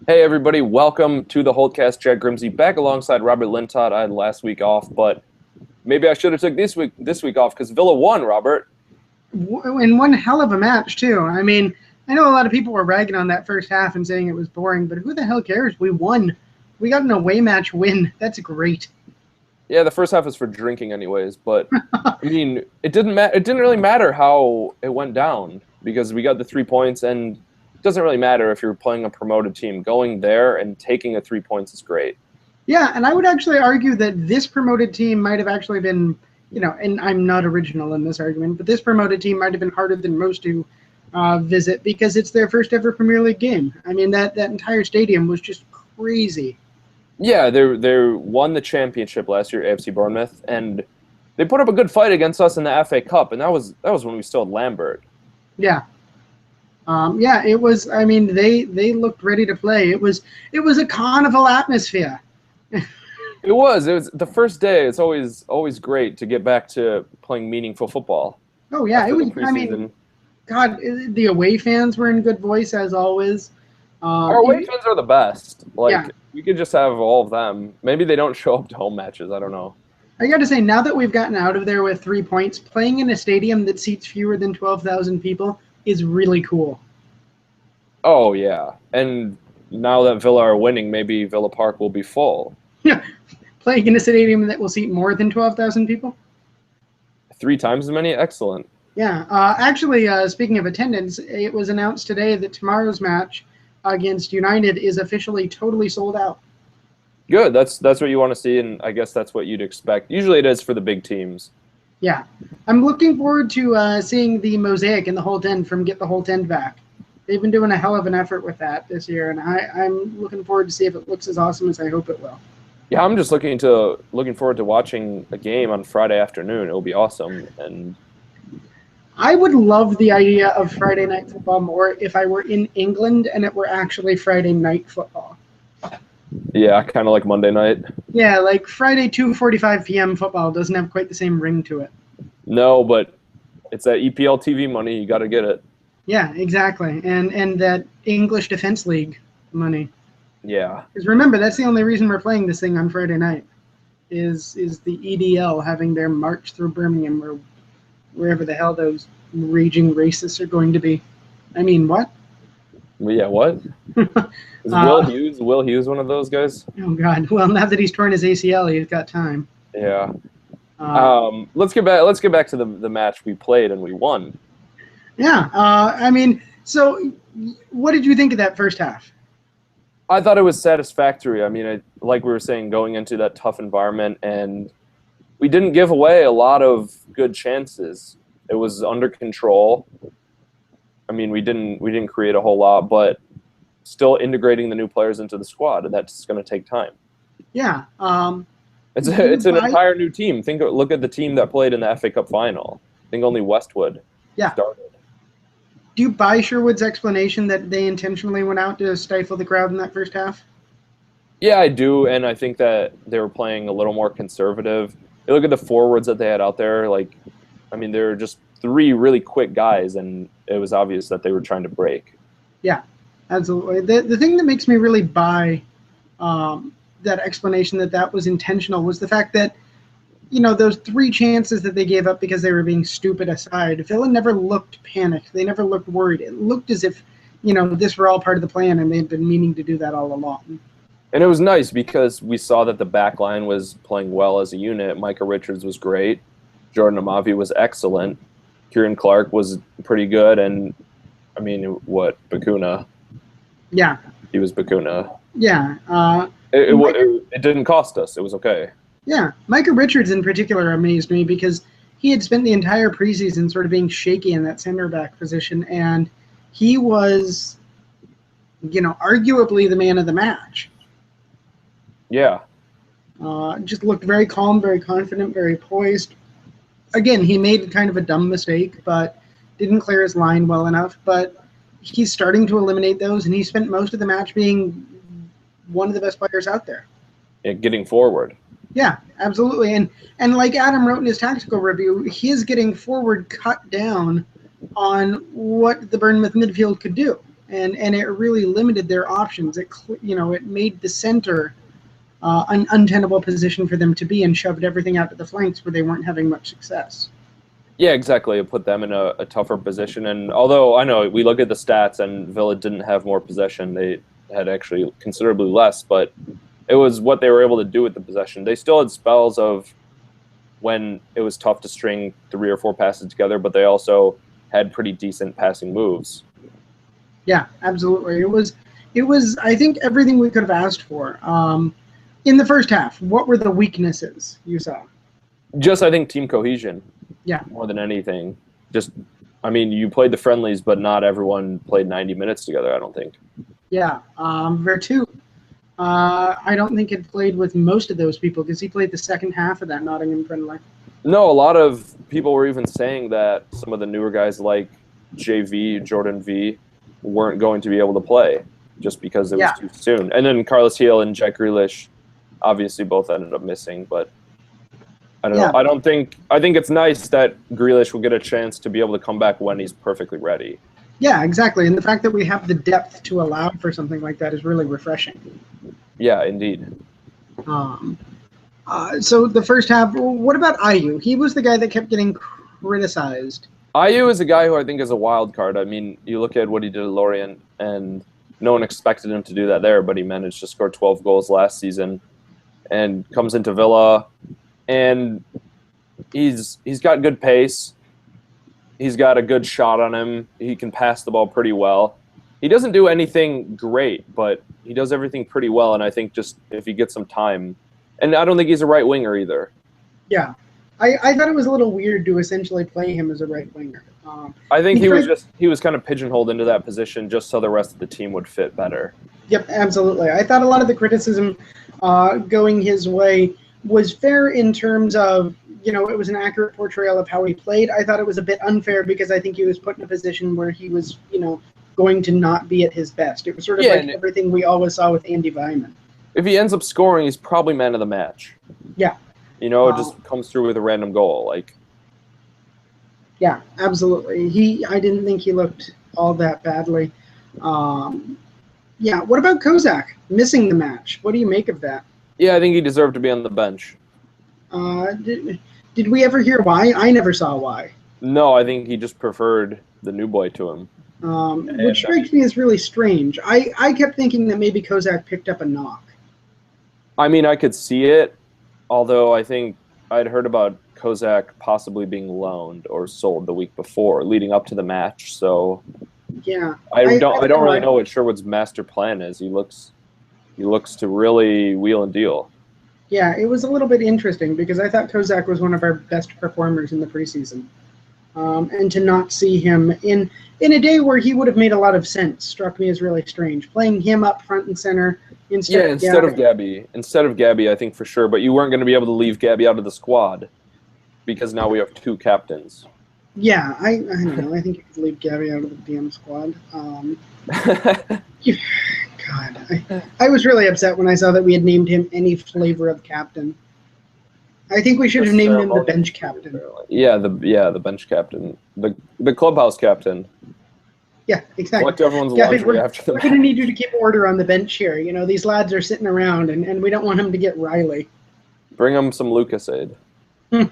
Hey everybody, welcome to the HOLTECAST. Jack Grimsey back alongside Robert Lintott. I had last week off, but maybe I should have took this week off because Villa won, Robert. In one hell of a match too. I mean, I know a lot of people were ragging on that first half and saying it was boring, but who the hell cares? We won. We got an away match win. That's great. Yeah, the first half was for drinking anyways, but I mean, it didn't really matter how it went down because we got the 3 points, and it doesn't really matter if you're playing a promoted team. Going there and taking the 3 points is great. Yeah, and I would actually argue that this promoted team might have actually been, and I'm not original in this argument, but this promoted team might have been harder than most to visit because it's their first ever Premier League game. I mean, that entire stadium was just crazy. Yeah, they won the championship last year, AFC Bournemouth, and they put up a good fight against us in the FA Cup, and that was when we still had Lambert. Yeah. Yeah, it was. I mean, they looked ready to play. It was a carnival atmosphere. It was the first day. It's always great to get back to playing meaningful football. Oh yeah, it was. I mean, God, the away fans were in good voice as always. Our away fans are the best. Yeah. We could just have all of them. Maybe they don't show up to home matches. I don't know. I got to say, now that we've gotten out of there with 3 points, playing in a stadium that seats fewer than 12,000 people is really cool. Oh yeah, and now that Villa are winning, maybe Villa Park will be full. Yeah, playing in a stadium that will seat more than 12,000 people. 3 times as many. Excellent. Yeah, actually, speaking of attendance, it was announced today that tomorrow's match against United is officially totally sold out. Good. That's what you want to see, and I guess that's what you'd expect. Usually, it is for the big teams. Yeah, I'm looking forward to seeing the mosaic in the Holt End from Get the Holt End back. They've been doing a hell of an effort with that this year, and I'm looking forward to see if it looks as awesome as I hope it will. Yeah, I'm just looking forward to watching a game on Friday afternoon. It'll be awesome, and I would love the idea of Friday night football more if I were in England and it were actually Friday night football. yeah, kind of like Monday night. Yeah, like Friday 2:45 p.m. football doesn't have quite the same ring to it. No, but it's that EPL TV money. You got to get it. Yeah, exactly, and that English Defence League money. Yeah. Because remember, that's the only reason we're playing this thing on Friday night, is the EDL having their march through Birmingham or wherever the hell those raging racists are going to be. I mean, what? Yeah, what? Is Will Hughes one of those guys? Oh God! Well, now that he's torn his ACL, he's got time. Yeah. Let's get back to the match we played and we won. Yeah. I mean, so what did you think of that first half? I thought it was satisfactory. I mean, like we were saying, going into that tough environment, and we didn't give away a lot of good chances. It was under control. I mean, we didn't create a whole lot, but still integrating the new players into the squad, and that's going to take time. Yeah. It's an entire new team. Look at the team that played in the FA Cup final. I think only Westwood started. Do you buy Sherwood's explanation that they intentionally went out to stifle the crowd in that first half? Yeah, I do, and I think that they were playing a little more conservative. You look at the forwards that they had out there. They were just 3 really quick guys, and it was obvious that they were trying to break. Yeah, absolutely. The thing that makes me really buy that explanation that was intentional was the fact that, those 3 chances that they gave up because they were being stupid aside, Villa never looked panicked. They never looked worried. It looked as if, this were all part of the plan and they'd been meaning to do that all along. And it was nice because we saw that the back line was playing well as a unit. Micah Richards was great. Jordan Amavi was excellent. Kieran Clark was pretty good. And, Bakuna? Yeah. He was Bakuna. Yeah. It didn't cost us. It was okay. Yeah, Micah Richards in particular amazed me because he had spent the entire preseason sort of being shaky in that center back position, and he was, arguably the man of the match. Yeah. Just looked very calm, very confident, very poised. Again, he made kind of a dumb mistake, but didn't clear his line well enough. But he's starting to eliminate those, and he spent most of the match being one of the best players out there. Yeah, getting forward. Yeah, absolutely. And like Adam wrote in his tactical review, his getting forward cut down on what the Bournemouth midfield could do. and it really limited their options. It made the center an untenable position for them to be, and shoved everything out to the flanks where they weren't having much success. Yeah, exactly. It put them in a tougher position. And although I know we look at the stats and Villa didn't have more possession, they had actually considerably less, but it was what they were able to do with the possession. They still had spells of when it was tough to string 3 or 4 passes together, but they also had pretty decent passing moves. Yeah, absolutely. It was I think everything we could have asked for. In the first half, what were the weaknesses you saw? Just, I think, team cohesion. Yeah. More than anything. Just, I mean, you played the friendlies, but not everyone played 90 minutes together, I don't think. Yeah. Vertu, I don't think had played with most of those people because he played the second half of that Nottingham friendly. No, a lot of people were even saying that some of the newer guys like JV, Jordan V, weren't going to be able to play just because it was too soon. And then Carlos Heel and Jack Grealish obviously both ended up missing, but I don't know. I think it's nice that Grealish will get a chance to be able to come back when he's perfectly ready. Yeah, exactly. And the fact that we have the depth to allow for something like that is really refreshing. Yeah, indeed. So the first half, what about Ayew? He was the guy that kept getting criticized. Ayew is a guy who I think is a wild card. I mean, you look at what he did at Lorient, and no one expected him to do that there, but he managed to score 12 goals last season and comes into Villa, and he's got good pace. He's got a good shot on him. He can pass the ball pretty well. He doesn't do anything great, but he does everything pretty well, and I think just if he gets some time. And I don't think he's a right winger either. Yeah. I thought it was a little weird to essentially play him as a right winger. I think he was kind of pigeonholed into that position just so the rest of the team would fit better. Yep, absolutely. I thought a lot of the criticism going his way was fair in terms of, it was an accurate portrayal of how he played. I thought it was a bit unfair because I think he was put in a position where he was, going to not be at his best. It was sort of like everything we always saw with Andy Vyman. If he ends up scoring, he's probably man of the match. Yeah. It just comes through with a random goal. Yeah, absolutely. I didn't think he looked all that badly. What about Kozak missing the match? What do you make of that? Yeah, I think he deserved to be on the bench. Did we ever hear why? I never saw why. No, I think he just preferred the new boy to him. Which strikes me as really strange. I kept thinking that maybe Kozak picked up a knock. I mean, I could see it, although I think I'd heard about Kozak possibly being loaned or sold the week before, leading up to the match. So yeah, I don't really know what Sherwood's master plan is. He looks to really wheel and deal. Yeah, it was a little bit interesting because I thought Kozak was one of our best performers in the preseason. And to not see him in a day where he would have made a lot of sense struck me as really strange. Playing him up front and center instead of Gabby. Instead of Gabby, I think for sure. But you weren't going to be able to leave Gabby out of the squad because now we have 2 captains. Yeah, I don't know. I think you could leave Gabby out of the DM squad. God, I was really upset when I saw that we had named him any flavor of captain. I think we should have named him the bench captain. Yeah, the bench captain, the clubhouse captain. Yeah, exactly. Collect everyone's laundry after the match. We're going to need you to keep order on the bench here. These lads are sitting around, and we don't want him to get Riley. Bring him some Lucasade. So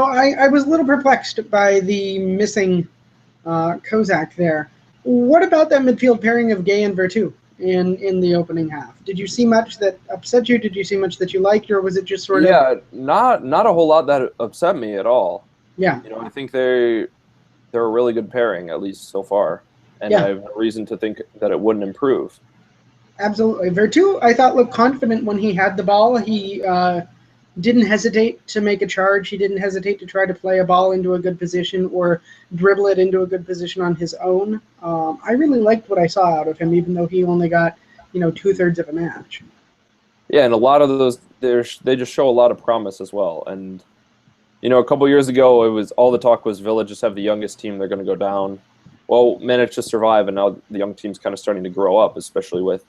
I was a little perplexed by the missing Kozak there. What about that midfield pairing of Gay and Vertu in the opening half? Did you see much that upset you? Did you see much that you liked, or was it just sort of? Yeah, not a whole lot that upset me at all. Yeah. I think they're a really good pairing, at least so far, and I have no reason to think that it wouldn't improve. Absolutely. Vertu, I thought, looked confident when he had the ball. He didn't hesitate to make a charge. He didn't hesitate to try to play a ball into a good position or dribble it into a good position on his own. I really liked what I saw out of him, even though he only got, 2/3 of a match. Yeah, and a lot of those, they just show a lot of promise as well. And, a couple years ago, it was all the talk was Villa just have the youngest team, they're going to go down. Well, managed to survive, and now the young team's kind of starting to grow up, especially with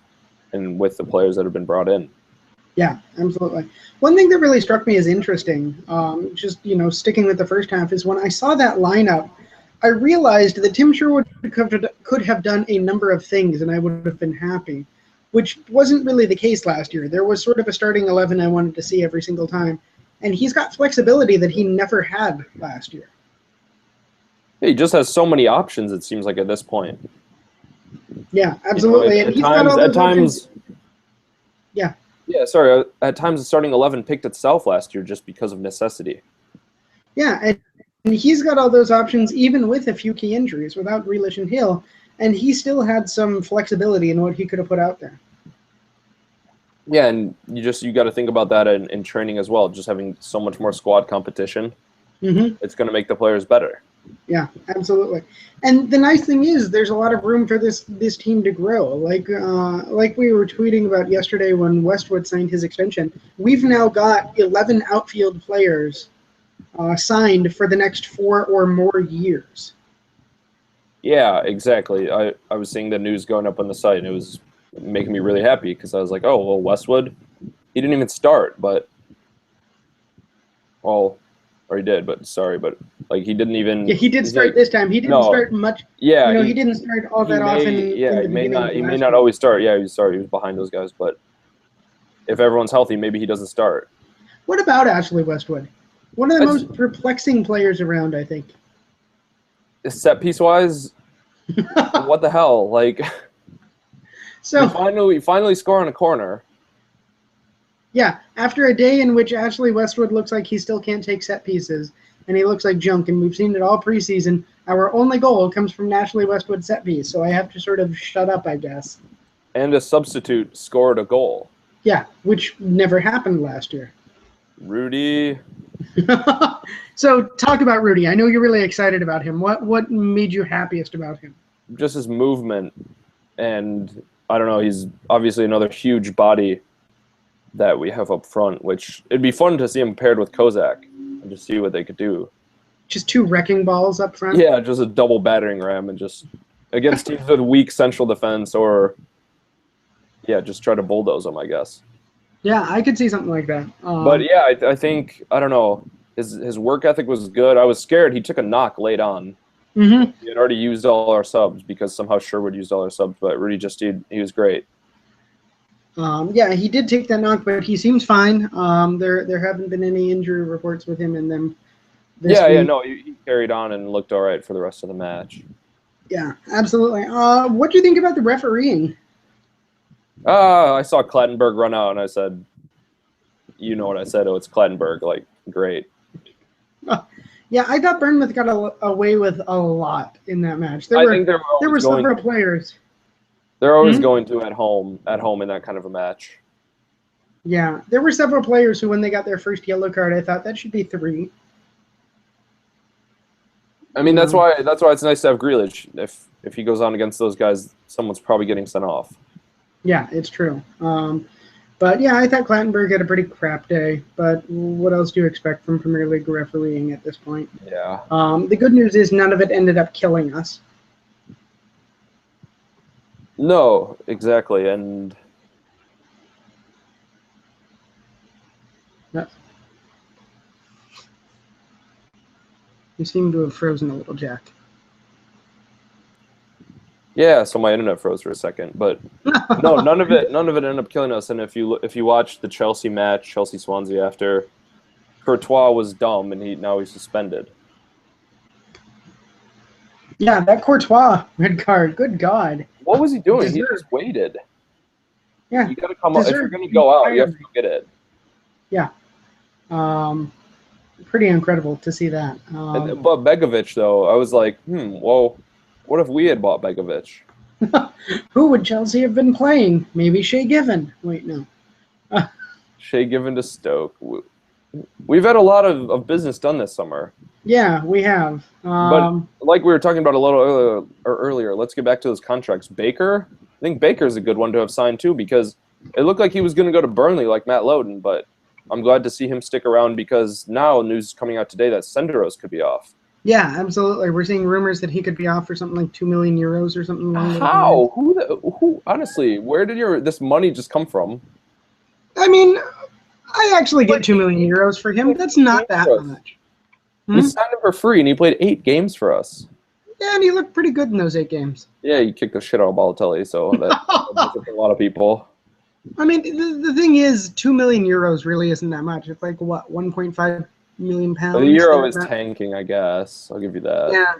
the players that have been brought in. Yeah, absolutely. One thing that really struck me as interesting, just, sticking with the first half, is when I saw that lineup, I realized that Tim Sherwood could have done a number of things, and I would have been happy, which wasn't really the case last year. There was sort of a starting 11 I wanted to see every single time, and he's got flexibility that he never had last year. He just has so many options, it seems like, at this point. Yeah, absolutely. You know, and he's got all those options. Yeah. Yeah, sorry. At times, the starting 11 picked itself last year just because of necessity. Yeah, and he's got all those options even with a few key injuries, without Grealish and Hill, and he still had some flexibility in what he could have put out there. Yeah, and you got to think about that in training as well. Just having so much more squad competition, it's going to make the players better. Yeah, absolutely. And the nice thing is, there's a lot of room for this team to grow. Like we were tweeting about yesterday when Westwood signed his extension, we've now got 11 outfield players signed for the next 4 or more years. Yeah, exactly. I was seeing the news going up on the site, and it was making me really happy because I was like, oh, well, Westwood, he didn't even start, but, well, or he did, but sorry, but like he didn't even. Yeah, he did start this time. He didn't start much. Yeah, he didn't start all that often. Yeah, he may not always start. Yeah, he was behind those guys, but if everyone's healthy, maybe he doesn't start. What about Ashley Westwood? One of the most perplexing players around, I think. Set piece wise, what the hell? Like, so we finally score on a corner. Yeah, after a day in which Ashley Westwood looks like he still can't take set pieces, and he looks like junk, and we've seen it all preseason, our only goal comes from an Ashley Westwood set piece, so I have to sort of shut up, I guess. And a substitute scored a goal. Yeah, which never happened last year. Rudy. So talk about Rudy. I know you're really excited about him. What made you happiest about him? Just his movement, and I don't know, he's obviously another huge body that we have up front, which it'd be fun to see him paired with Kozak and just see what they could do. Just 2 wrecking balls up front? Yeah, just a double battering ram, and just against teams with weak central defense, or just try to bulldoze them, I guess. Yeah, I could see something like that. But yeah, I think, I don't know, his work ethic was good. I was scared he took a knock late on. He had already used all our subs because somehow Sherwood used all our subs, but Rudy he was great. Yeah, he did take that knock, but he seems fine. There haven't been any injury reports with him in them this week. Yeah, no, he carried on and looked all right for the rest of the match. Yeah, absolutely. What do you think about the refereeing? I saw Clattenburg run out, and I said, you know what I said? Oh, it's Clattenburg. Like, great. Yeah, I thought Bournemouth got away with a lot in that match. There were several players. They're always going to at home in that kind of a match. Yeah, there were several players who, when they got their first yellow card, I thought that should be 3. I mean, that's why it's nice to have Grealish. If he goes on against those guys, someone's probably getting sent off. Yeah, it's true. But yeah, I thought Clattenburg had a pretty crap day. But what else do you expect from Premier League refereeing at this point? Yeah. The good news is none of it ended up killing us. No, exactly, and you seem to have frozen a little, Jack. Yeah, so my internet froze for a second, but no, none of it ended up killing us. And if you watch the Chelsea match, Chelsea-Swansea, after, Courtois was dumb and now he's suspended. Yeah, that Courtois red card. Good God. What was he doing? He just waited. Yeah. You got to come up. If you're going to go out, you have to go get it. Yeah. Pretty incredible to see that. But Begovic, though, I was like, well, what if we had bought Begovic? Who would Chelsea have been playing? Maybe Shea Given. Wait, no. Shea Given to Stoke. We've had a lot of business done this summer. Yeah, we have. But like we were talking about a little earlier, let's get back to those contracts. Baker, I think Baker's a good one to have signed too, because it looked like he was going to go to Burnley like Matt Lowden, but I'm glad to see him stick around because now news is coming out today that Senderos could be off. Yeah, absolutely. We're seeing rumors that he could be off for something like €2 million or something. How? Who? Honestly, where did this money just come from? I mean, I actually get €2 million for him. That's not that much. We signed him for free, and he played 8 games for us. Yeah, and he looked pretty good in those 8 games. Yeah, he kicked the shit out of Balotelli, so that a lot of people. I mean, the thing is, 2 million euros really isn't that much. It's like, what, 1.5 million pounds? The euro is tanking, I guess. I'll give you that. Yeah,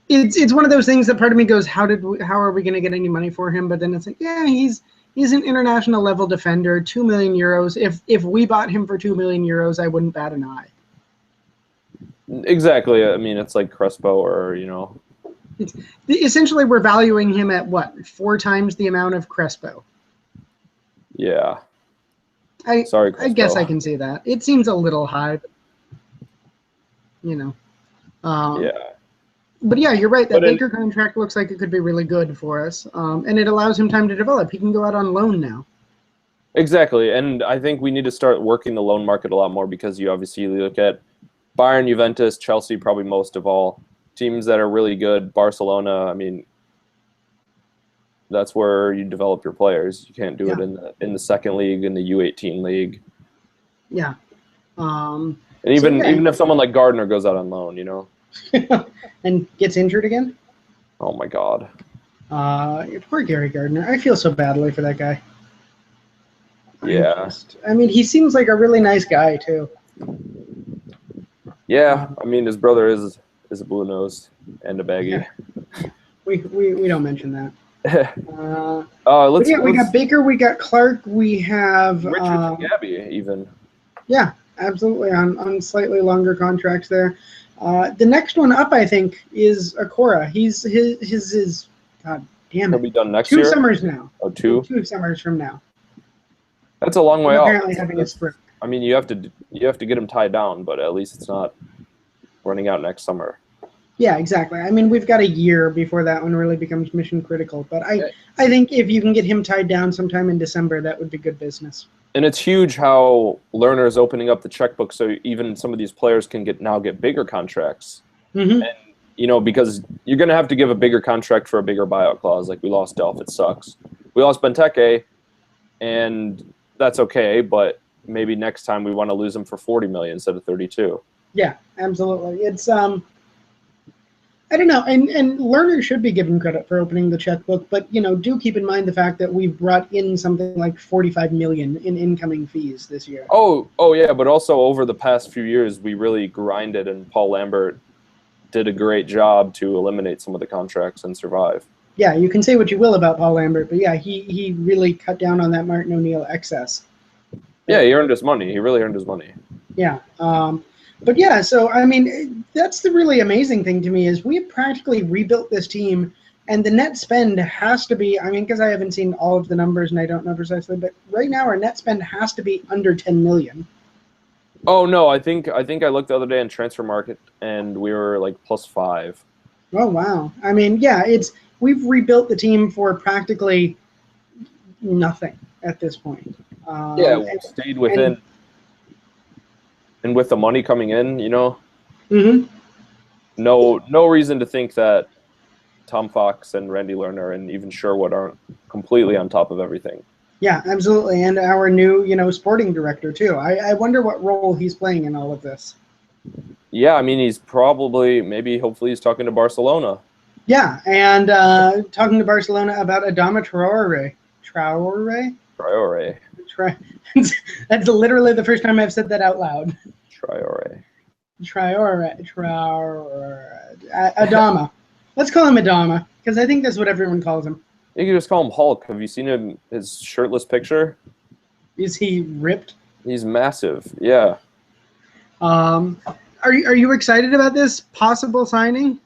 it's one of those things that part of me goes, how are we going to get any money for him? But then it's like, yeah, he's an international level defender, 2 million euros. If we bought him for 2 million euros, I wouldn't bat an eye. Exactly. I mean, it's like Crespo or, Essentially, we're valuing him at what, 4 times the amount of Crespo. Yeah. Sorry, Crespo. I guess I can see that. It seems a little high, but, yeah. But yeah, you're right. That Baker contract looks like it could be really good for us, and it allows him time to develop. He can go out on loan now. Exactly, and I think we need to start working the loan market a lot more because you obviously look at Bayern, Juventus, Chelsea, probably most of all, teams that are really good. Barcelona, I mean, that's where you develop your players. You can't do it in the second league, in the U18 league. Yeah. And even if someone like Gardner goes out on loan, and gets injured again? Oh, my God. Poor Gary Gardner. I feel so badly for that guy. Yeah. I mean, he seems like a really nice guy, too. Yeah. I mean, his brother is a blue nose and a baggy. Yeah. We don't mention that. We got Baker, we got Clark, we have Richards and Gabby even. Yeah, absolutely, on slightly longer contracts there. The next one up, I think, is Akora. His God damn it. He'll be done next year? 2 summers now. Oh, 2? 2 summers from now. That's a long way off. Apparently having a sprint. I mean, you have to get him tied down, but at least it's not running out next summer. Yeah, exactly. I mean, we've got a year before that one really becomes mission critical. But I think if you can get him tied down sometime in December, that would be good business. And it's huge how Lerner is opening up the checkbook so even some of these players can get bigger contracts. Mm-hmm. And, because you're going to have to give a bigger contract for a bigger buyout clause. Like we lost Delph, it sucks. We lost Benteke, and that's okay, but maybe next time we want to lose him for 40 million instead of 32. Yeah, absolutely. It's I don't know, and Lerner should be given credit for opening the checkbook, but do keep in mind the fact that we've brought in something like 45 million in incoming fees this year. Oh yeah, but also over the past few years we really grinded, and Paul Lambert did a great job to eliminate some of the contracts and survive. Yeah, you can say what you will about Paul Lambert, but yeah, he really cut down on that Martin O'Neill excess. Yeah, he earned his money. He really earned his money. Yeah. But yeah, so I mean, that's the really amazing thing to me is we have practically rebuilt this team, and the net spend has to be, I mean, because I haven't seen all of the numbers and I don't know precisely, but right now our net spend has to be under 10 million. Oh no, I think I looked the other day in Transfer Market and we were like +5. Oh wow. I mean, yeah, we've rebuilt the team for practically nothing at this point. We stayed within. And with the money coming in, Mm-hmm. no reason to think that Tom Fox and Randy Lerner and even Sherwood aren't completely on top of everything. Yeah, absolutely. And our new, sporting director, too. I wonder what role he's playing in all of this. Yeah, I mean, he's hopefully he's talking to Barcelona. Yeah, and talking to Barcelona about Adama Traore. Traore? That's literally the first time I've said that out loud. Traore. Adama. Let's call him Adama, because I think that's what everyone calls him. You can just call him Hulk. Have you seen his shirtless picture? Is he ripped? He's massive, yeah. Are you excited about this possible signing?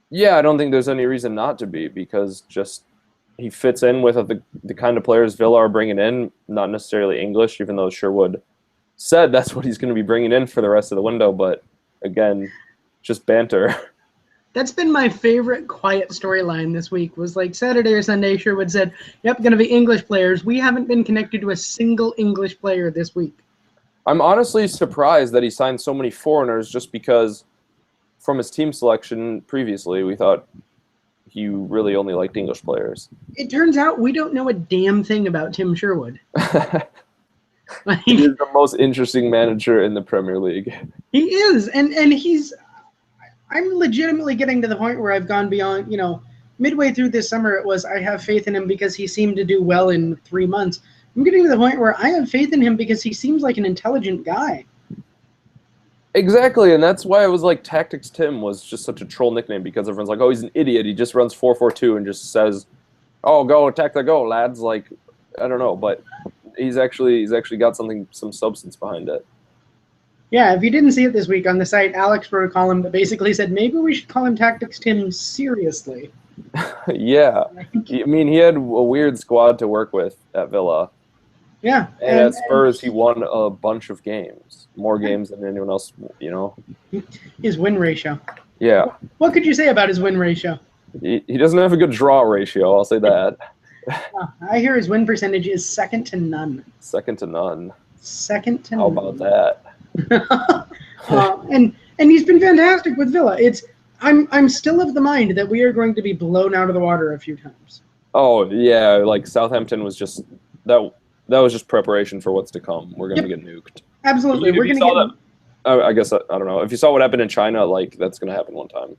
Yeah, I don't think there's any reason not to be, because just he fits in with the kind of players Villa are bringing in, not necessarily English, even though Sherwood said that's what he's going to be bringing in for the rest of the window. But again, just banter. That's been my favorite quiet storyline this week, was like Saturday or Sunday, Sherwood said, yep, going to be English players. We haven't been connected to a single English player this week. I'm honestly surprised that he signed so many foreigners, just because from his team selection previously, we thought he really only liked English players. It turns out we don't know a damn thing about Tim Sherwood. He is the most interesting manager in the Premier League. He is, and he's, I'm legitimately getting to the point where I've gone beyond, midway through this summer it was I have faith in him because he seemed to do well in 3 months. I'm getting to the point where I have faith in him because he seems like an intelligent guy. Exactly, and that's why I was like Tactics Tim was just such a troll nickname because everyone's like, oh, he's an idiot. He just runs 4-4-2 and just says, oh, go attack the goal, lads. Like, I don't know, but he's actually got some substance behind it. Yeah, if you didn't see it this week on the site, Alex wrote a column that basically said maybe we should call him Tactics Tim seriously. Yeah, I mean, he had a weird squad to work with at Villa. Yeah, and at Spurs, he won a bunch of games, more games than anyone else. His win ratio. Yeah. What could you say about his win ratio? He doesn't have a good draw ratio. I'll say that. I hear his win percentage is second to none. Second to none. Second to How none. about that? And he's been fantastic with Villa. I'm still of the mind that we are going to be blown out of the water a few times. Oh yeah, like Southampton was just that was just preparation for what's to come. We're gonna get nuked. Absolutely, we're gonna get. I guess I don't know if you saw what happened in China. Like that's gonna happen one time.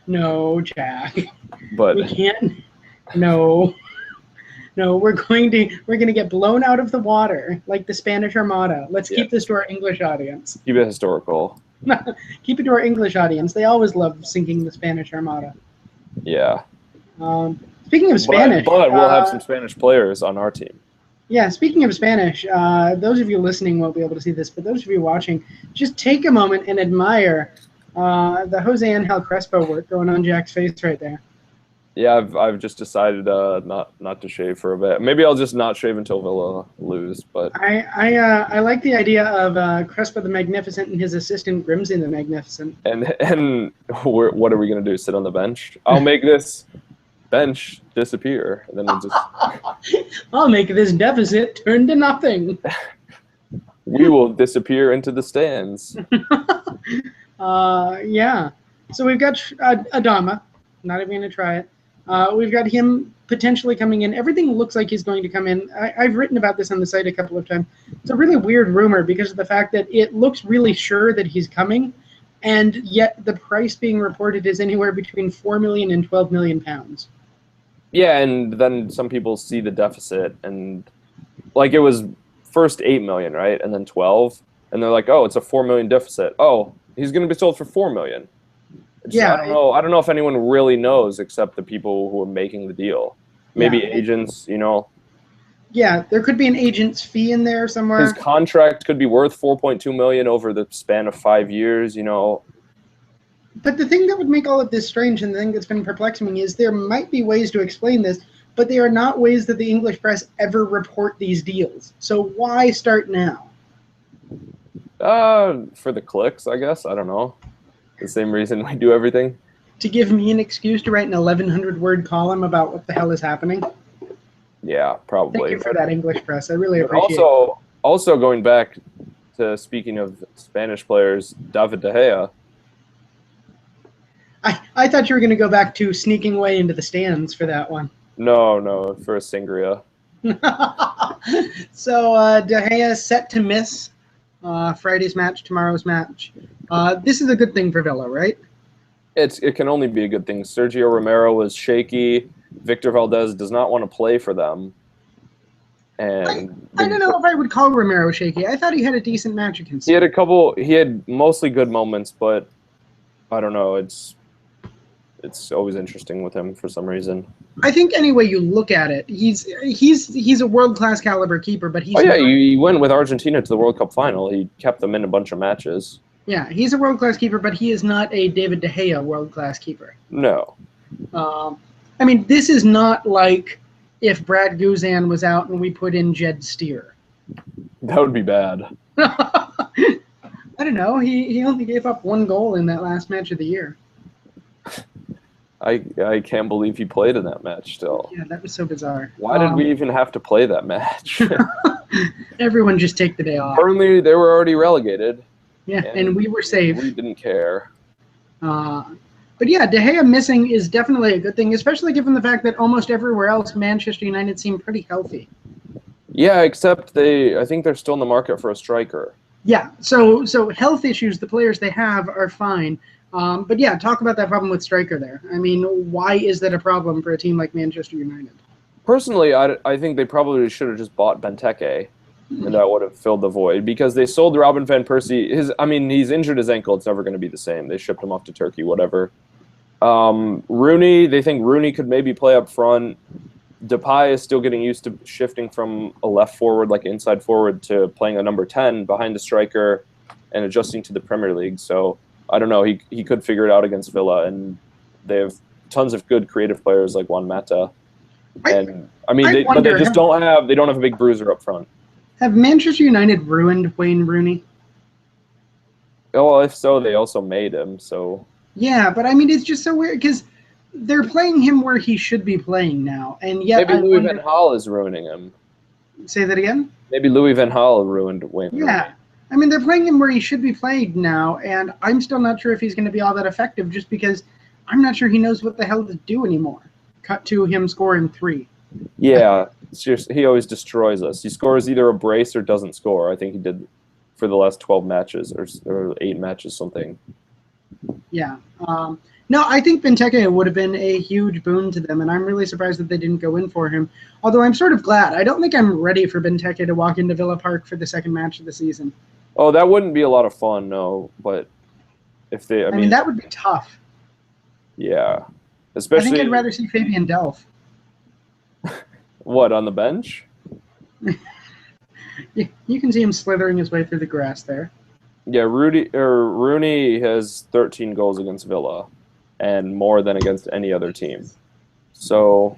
No, Jack. But we can't. No, we're going to get blown out of the water like the Spanish Armada. Let's keep this to our English audience. Keep it historical. Keep it to our English audience. They always love sinking the Spanish Armada. Yeah. Speaking of Spanish, but we'll have some Spanish players on our team. Yeah, speaking of Spanish, those of you listening won't be able to see this, but those of you watching, just take a moment and admire the Jose Angel Crespo work going on Jack's face right there. Yeah, I've just decided not to shave for a bit. Maybe I'll just not shave until Villa lose. But I like the idea of Crespo the Magnificent and his assistant Grimsey the Magnificent. And what are we gonna do? Sit on the bench? I'll make this bench disappear, and then we'll just. I'll make this deficit turn to nothing. We will disappear into the stands. Yeah. So we've got Adama. Not even going to try it. We've got him potentially coming in. Everything looks like he's going to come in. I've written about this on the site a couple of times. It's a really weird rumor because of the fact that it looks really sure that he's coming, and yet the price being reported is anywhere between 4 million and 12 million pounds. Yeah, and then some people see the deficit, and like it was first 8 million, right, and then 12, and they're like, oh, it's a 4 million deficit. Oh, he's going to be sold for 4 million. Yeah, I don't know if anyone really knows except the people who are making the deal. Maybe agents, Yeah, there could be an agent's fee in there somewhere. His contract could be worth 4.2 million over the span of 5 years, But the thing that would make all of this strange, and the thing that's been perplexing me, is there might be ways to explain this, but they are not ways that the English press ever report these deals. So why start now? For the clicks, I guess. I don't know. The same reason we do everything. To give me an excuse to write an 1,100-word column about what the hell is happening? Yeah, probably. Thank you for that, English press. I really appreciate it. Also going back to speaking of Spanish players, David De Gea. I thought you were going to go back to sneaking way into the stands for that one. No, for a Sangria. So De Gea set to miss Friday's match, tomorrow's match. This is a good thing for Villa, right? It can only be a good thing. Sergio Romero was shaky. Victor Valdez does not want to play for them. And I don't know if I would call Romero shaky. I thought he had a decent match against him. He had mostly good moments, but I don't know. It's always interesting with him for some reason. I think any way you look at it, he's a world-class caliber keeper, but he's he went with Argentina to the World Cup final. He kept them in a bunch of matches. Yeah, he's a world-class keeper, but he is not a David De Gea world-class keeper. No. I mean, this is not like if Brad Guzan was out and we put in Jed Steer. That would be bad. I don't know. He only gave up 1 goal in that last match of the year. I can't believe he played in that match still. Yeah, that was so bizarre. Why did we even have to play that match? Everyone just take the day off. Burnley, they were already relegated. Yeah, and we were safe. We didn't care. But yeah, De Gea missing is definitely a good thing, especially given the fact that almost everywhere else Manchester United seem pretty healthy. Yeah, except I think they're still in the market for a striker. Yeah, so health issues, the players they have are fine. But yeah, talk about that problem with striker there. I mean, why is that a problem for a team like Manchester United? Personally, I think they probably should have just bought Benteke, and that would have filled the void because they sold Robin van Persie. He's injured his ankle. It's never going to be the same. They shipped him off to Turkey, whatever. Rooney, they think Rooney could maybe play up front. Depay is still getting used to shifting from a left forward, like inside forward, to playing a number 10 behind the striker and adjusting to the Premier League. So I don't know. He could figure it out against Villa, and they have tons of good creative players like Juan Mata. And but they just don't have a big bruiser up front. Have Manchester United ruined Wayne Rooney? Oh, well, if so, they also made him. So yeah, but I mean, it's just so weird because they're playing him where he should be playing now, and yet maybe Louis van Gaal is ruining him. Say that again. Maybe Louis van Gaal ruined Wayne Rooney. Yeah, I mean, they're playing him where he should be played now, and I'm still not sure if he's going to be all that effective, just because I'm not sure he knows what the hell to do anymore. Cut to him scoring 3. Yeah, he always destroys us. He scores either a brace or doesn't score. I think he did for the last 12 matches or 8 matches, something. Yeah. No, I think Benteke would have been a huge boon to them, and I'm really surprised that they didn't go in for him. Although I'm sort of glad. I don't think I'm ready for Benteke to walk into Villa Park for the second match of the season. Oh, that wouldn't be a lot of fun, no. But if they, I mean, that would be tough. Yeah. Especially, I think I'd rather see Fabian Delph. What, on the bench? You can see him slithering his way through the grass there. Yeah, Rooney has 13 goals against Villa, and more than against any other team. So,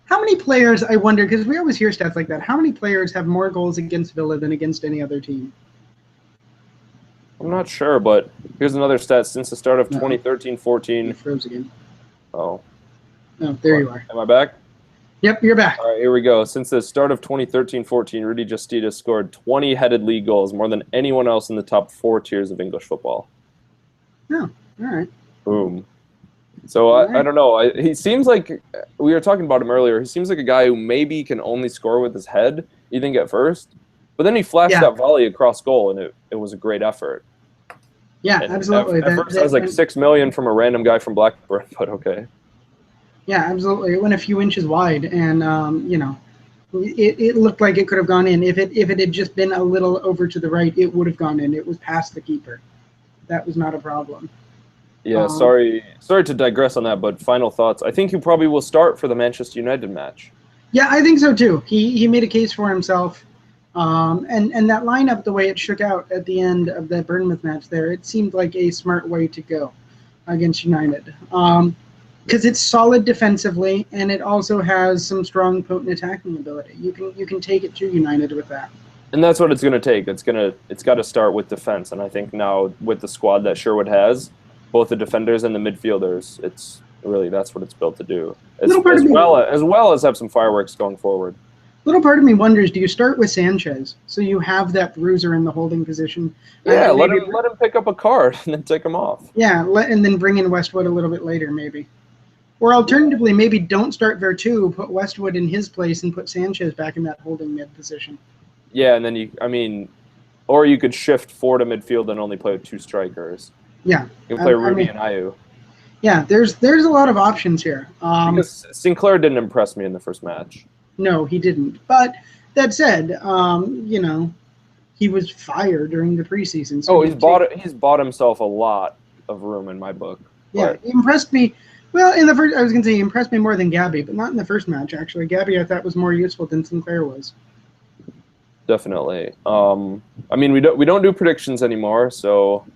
how many players? I wonder, because we always hear stats like that. How many players have more goals against Villa than against any other team? I'm not sure, but here's another stat. Since the start of 2013-14... It froze again. Oh. No, there you are. Am I back? Yep, you're back. All right, here we go. Since the start of 2013-14, Rudy Justita scored 20 headed league goals, more than anyone else in the top 4 tiers of English football. Oh, all right. Boom. So I don't know. He seems like, we were talking about him earlier, he seems like a guy who maybe can only score with his head, you think at first. But then he flashed that volley across goal, and it was a great effort. Yeah, and absolutely. At first, I was like $6 million from a random guy from Blackburn, but okay. Yeah, absolutely. It went a few inches wide, and it looked like it could have gone in. If it had just been a little over to the right, it would have gone in. It was past the keeper. That was not a problem. Yeah, sorry to digress on that, but final thoughts. I think he probably will start for the Manchester United match. Yeah, I think so too. He made a case for himself. And that lineup, the way it shook out at the end of that Bournemouth match there, it seemed like a smart way to go against United. Because it's solid defensively, and it also has some strong, potent attacking ability. You can take it to United with that. And that's what it's going to take. It's got to start with defense, and I think now with the squad that Sherwood has, both the defenders and the midfielders, it's really that's what it's built to do. As well as have some fireworks going forward. Little part of me wonders, do you start with Sanchez so you have that bruiser in the holding position? Yeah, let him pick up a card and then take him off. Yeah, and then bring in Westwood a little bit later, maybe. Or alternatively, maybe don't start Vertu, put Westwood in his place, and put Sanchez back in that holding mid position. Yeah, and then or you could shift 4 to midfield and only play with 2 strikers. Yeah. You can play Rudy and Ayew. Yeah, there's a lot of options here. Because Sinclair didn't impress me in the first match. No, he didn't. But that said, he was fired during the preseason. So he's bought himself a lot of room in my book. Yeah, he impressed me. Well, in the first, I was going to say he impressed me more than Gabby, but not in the first match, actually. Gabby, I thought, was more useful than Sinclair was. Definitely. We don't do predictions anymore, so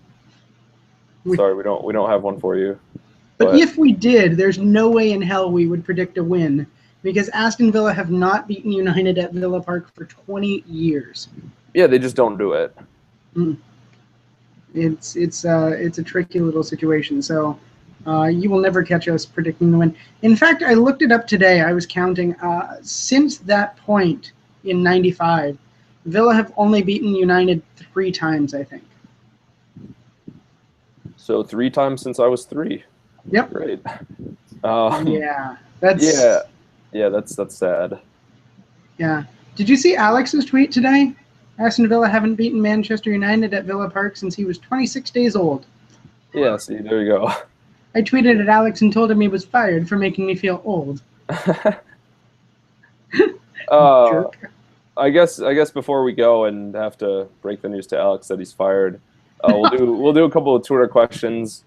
sorry, we don't have one for you. But if we did, there's no way in hell we would predict a win, because Aston Villa have not beaten United at Villa Park for 20 years. Yeah, they just don't do it. It's a tricky little situation. So you will never catch us predicting the win. In fact, I looked it up today. I was counting. Since that point in '95, Villa have only beaten United 3 times, I think. So 3 times since I was 3. Yep. Great. That's sad. Yeah. Did you see Alex's tweet today? Aston Villa haven't beaten Manchester United at Villa Park since he was 26 days old. Yeah, see, there you go. I tweeted at Alex and told him he was fired for making me feel old. Jerk. I guess before we go and have to break the news to Alex that he's fired, we'll do a couple of Twitter questions.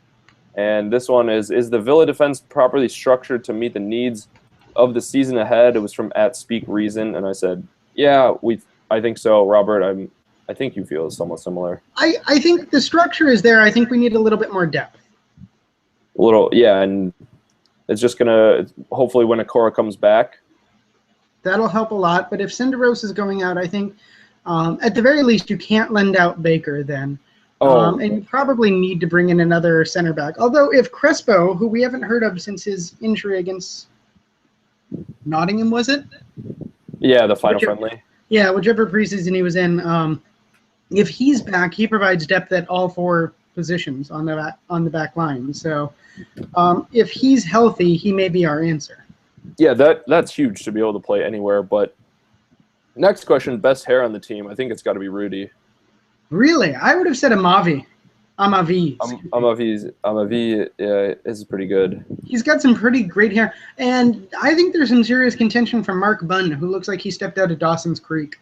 And this one is the Villa defense properly structured to meet the needs of the season ahead? It was from @SpeakReason, and I said, yeah, I think so, Robert. I think you feel somewhat similar. I think the structure is there. I think we need a little bit more depth. A little, yeah, and it's just gonna hopefully when Okora comes back. That'll help a lot. But if Cinderos is going out, I think at the very least you can't lend out Baker then. And you probably need to bring in another center back. Although if Crespo, who we haven't heard of since his injury against Nottingham, was it? Yeah, the final friendly. Yeah, whichever preseason he was in. If he's back, he provides depth at all four positions on the back line. So if he's healthy, he may be our answer. Yeah, that's huge to be able to play anywhere. But next question, best hair on the team. I think it's got to be Rudy. Really? I would have said Amavi. Amavi is pretty good. He's got some pretty great hair. And I think there's some serious contention from Mark Bunn, who looks like he stepped out of Dawson's Creek.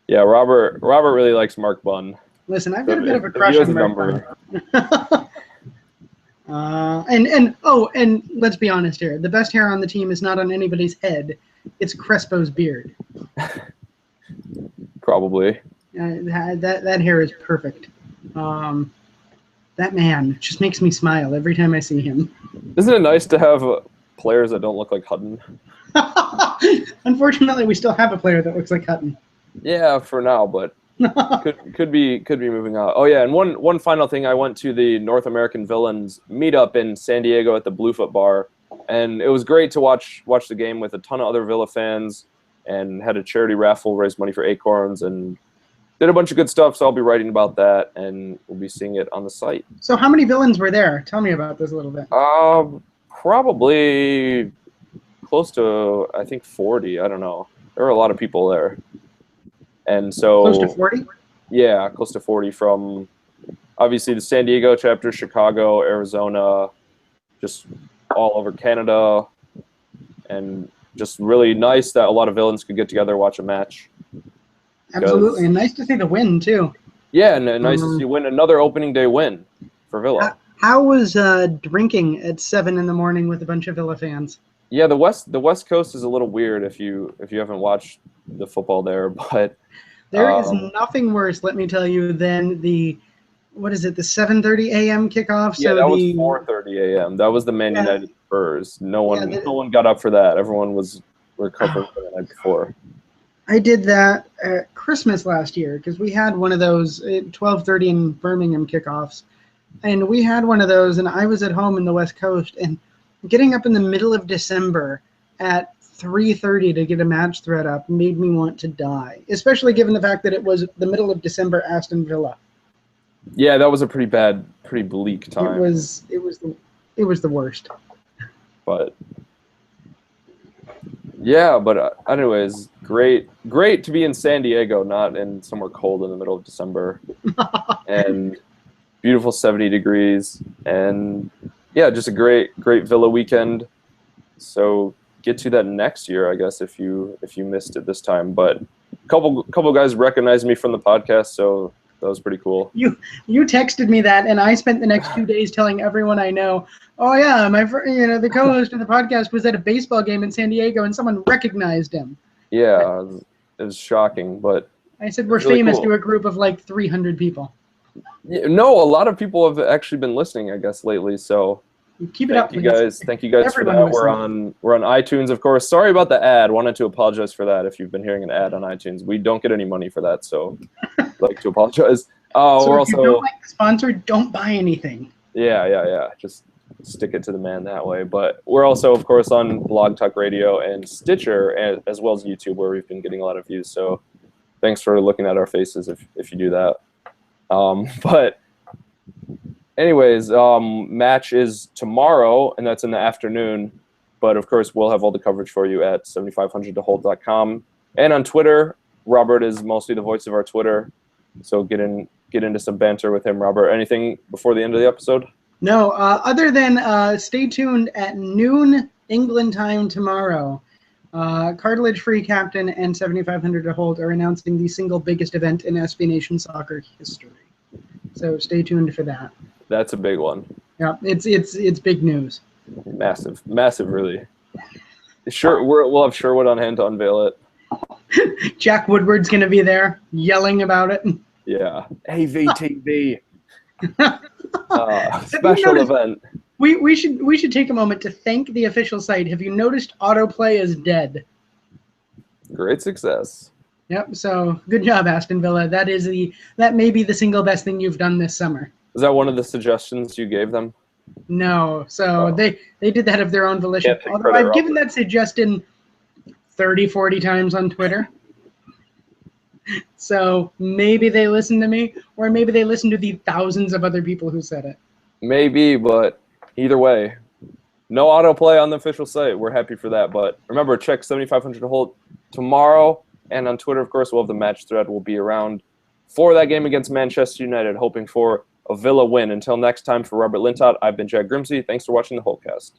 Yeah, Robert really likes Mark Bunn. Listen, I've got a bit of a crush on Mark Bunn. And let's be honest here. The best hair on the team is not on anybody's head. It's Crespo's beard. Probably. That hair is perfect. That man just makes me smile every time I see him. Isn't it nice to have players that don't look like Hutton? Unfortunately, we still have a player that looks like Hutton. Yeah, for now, but could be moving out. Oh yeah, and one final thing. I went to the North American Villans meetup in San Diego at the Bluefoot Bar, and it was great to watch the game with a ton of other Villa fans, and had a charity raffle, raised money for Acorns, and did a bunch of good stuff. So I'll be writing about that, and we'll be seeing it on the site. So how many Villans were there? Tell me about this a little bit. Probably close to, I think, 40. I don't know. There were a lot of people there. And so close to 40? Yeah, close to 40 from obviously the San Diego chapter, Chicago, Arizona, just all over Canada, and just really nice that a lot of Villans could get together, watch a match. Absolutely, and nice to see the win too. Yeah, and nice to see another opening day win for Villa. How was drinking at 7 a.m. with a bunch of Villa fans? Yeah, the West Coast is a little weird if you haven't watched the football there, but there is nothing worse, let me tell you, than the 7:30 a.m. kickoff. Yeah, so that was 4:30 a.m. That was the Man United Spurs. No one got up for that. Everyone was recovering for the night before. I did that at Christmas last year because we had one of those 12:30 in Birmingham kickoffs, and we had one of those, and I was at home in the West Coast, and getting up in the middle of December at 3:30 to get a match thread up made me want to die, especially given the fact that it was the middle of December, Aston Villa. Yeah, that was a pretty bleak time. It was the worst. But yeah, but anyways, great to be in San Diego, not in somewhere cold in the middle of December, and beautiful 70 degrees, and yeah, just a great Villa weekend. So get to that next year, I guess, if you missed it this time. But a couple guys recognized me from the podcast, so that was pretty cool. You texted me that, and I spent the next 2 days telling everyone I know, oh yeah, the co-host of the podcast was at a baseball game in San Diego, and someone recognized him. Yeah, it was shocking, but I said we're really famous to a group of like 300 people. Yeah, no, a lot of people have actually been listening, I guess, lately. So keep it up, please. Thank you guys for that. We're on iTunes, of course. Sorry about the ad. Wanted to apologize for that. If you've been hearing an ad on iTunes, we don't get any money for that, so I'd like to apologize. So we're if you don't like the sponsor, don't buy anything. Yeah. Just stick it to the man that way. But we're also, of course, on Blog Talk Radio and Stitcher, as well as YouTube, where we've been getting a lot of views. So thanks for looking at our faces if you do that. But anyways, match is tomorrow, and that's in the afternoon. But of course, we'll have all the coverage for you at 7500toholt.com and on Twitter. Robert is mostly the voice of our Twitter, so get into some banter with him. Robert, anything before the end of the episode? No, other than stay tuned at noon England time tomorrow. Cartilage-free captain and 7,500 to hold are announcing the single biggest event in SB Nation soccer history. So stay tuned for that. That's a big one. Yeah, it's big news. Massive, really. Sure, we'll have Sherwood on hand to unveil it. Jack Woodward's going to be there yelling about it. Yeah. Hey, VTV. Special event. We should take a moment to thank the official site. Have you noticed autoplay is dead? Great success. Yep. So good job, Aston Villa. That may be the single best thing you've done this summer. Is that one of the suggestions you gave them? No. So they did that of their own volition. Although I've given that suggestion 30, 40 times on Twitter. So maybe they listen to me, or maybe they listen to the thousands of other people who said it. Maybe, but either way, no autoplay on the official site. We're happy for that. But remember, check 7,500 to hold tomorrow. And on Twitter, of course, we'll have the match thread. We'll be around for that game against Manchester United, hoping for a Villa win. Until next time, for Robert Lintott, I've been Jack Grimsey. Thanks for watching the HOLTECAST.